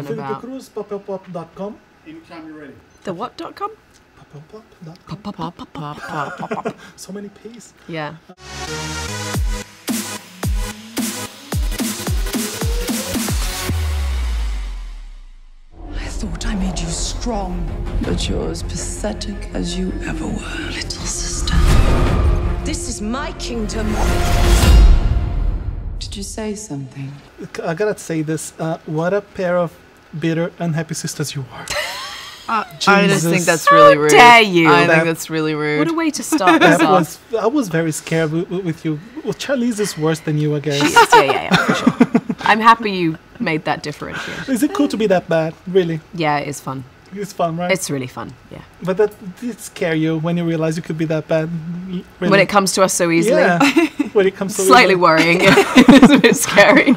Papelpop.com. Anytime you're ready. The what.com? Papelpop.com. So many P's. Yeah. I thought I made you strong, but you're as pathetic as you ever were, little sister. This is my kingdom. Did you say something? I gotta say this. What a pair of bitter, unhappy sisters you are. I just think that's really rude. How dare you? I think that's really rude. What a way to start this off. I was very scared with you. Well, Charlize is worse than you, I guess. Yeah, for sure. I'm happy you made that differentiation. Is it cool to be that bad? Really? Yeah, it is fun. It's fun, right? It's really fun, yeah. But that did scare you when you realized you could be that bad? Really? When it comes to us so easily. Yeah. When it comes so Slightly easily. worrying. It's a bit scary.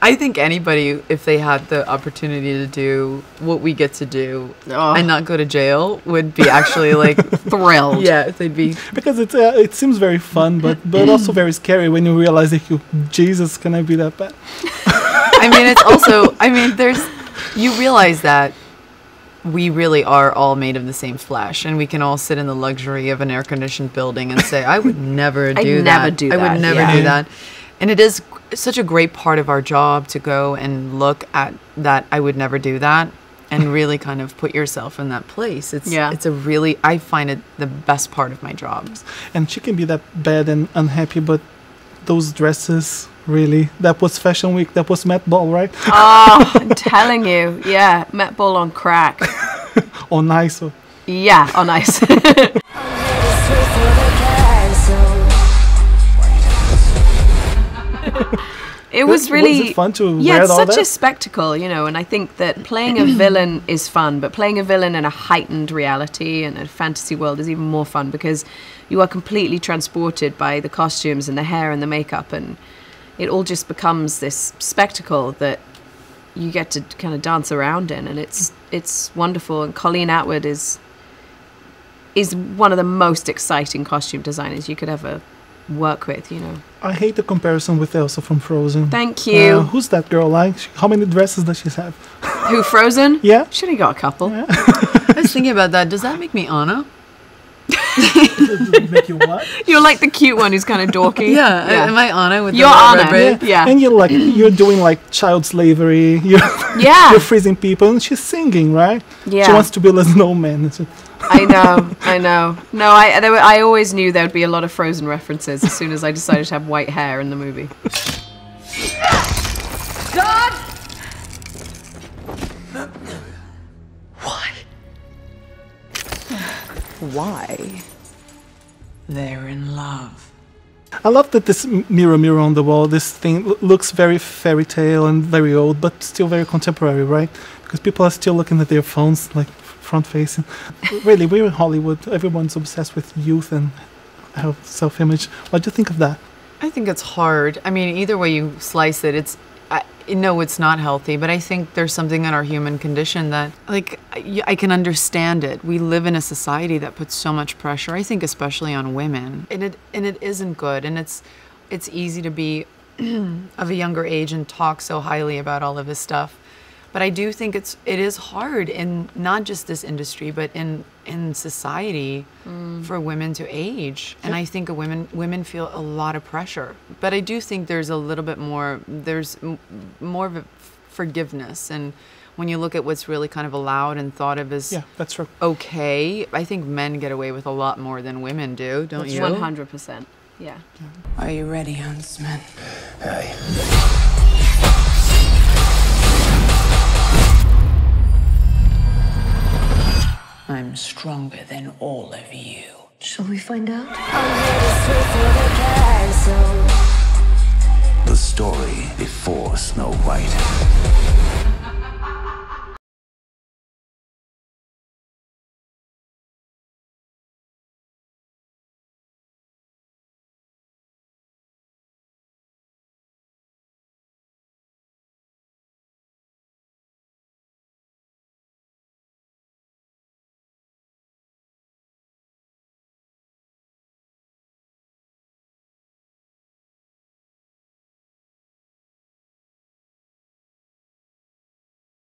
I think anybody, if they had the opportunity to do what we get to do and not go to jail, would be actually like thrilled. Yeah, they'd be. Because it seems very fun, but also very scary when you realize that Jesus, can I be that bad? I mean, it's also, you realize that we really are all made of the same flesh, and we can all sit in the luxury of an air-conditioned building and say, I would never do that. I would never do that. And it is such a great part of our job to go and look at that I would never do that and really kind of put yourself in that place. It's a really, I find it the best part of my job. And she can be that bad and unhappy, but those dresses, really, that was Fashion Week, that was Met Ball, right? Oh, I'm telling you, yeah, Met Ball on crack. On ice. Yeah, on ice. It was really was it fun to yeah, wear it's all such that? a spectacle, you know, and I think that playing a villain is fun, but playing a villain in a heightened reality and a fantasy world is even more fun because you are completely transported by the costumes and the hair and the makeup, and it all just becomes this spectacle that you get to kind of dance around in, and it's wonderful. And Colleen Atwood is one of the most exciting costume designers you could ever work with, you know. I hate the comparison with Elsa from Frozen. Thank you. Who's that girl like? How many dresses does she have? Who, Frozen? Yeah. She only got a couple. Yeah. I was thinking about that. Does that make me Anna? Make you what? You're like the cute one who's kind of dorky. Yeah. Am I Anna with You're the red Anna. braid? Yeah. And you're doing like child slavery. You're freezing people, and she's singing, right? Yeah. She wants to build a snowman. I know. No, I always knew there would be a lot of Frozen references as soon as I decided to have white hair in the movie. God! Why? Why? They're in love. I love that this mirror on the wall, this thing looks very fairy tale and very old, but still very contemporary, right? Because people are still looking at their phones, like front facing. Really, we're in Hollywood. Everyone's obsessed with youth and self-image. What do you think of that? I think it's hard. I mean, either way you slice it, it's not healthy, but I think there's something in our human condition that, like, I can understand it. We live in a society that puts so much pressure, I think especially on women, and it isn't good, and it's easy to be of a younger age and talk so highly about all of this stuff. But I do think it is hard in not just this industry, but in society for women to age. And I think women feel a lot of pressure. But I do think there's a little bit more, there's more of a forgiveness. And when you look at what's really kind of allowed and thought of as that's true. Okay, I think men get away with a lot more than women do, don't you? 100%, yeah. Are you ready, Huntsman? Aye. I'm stronger than all of you. Shall we find out? The story before Snow White.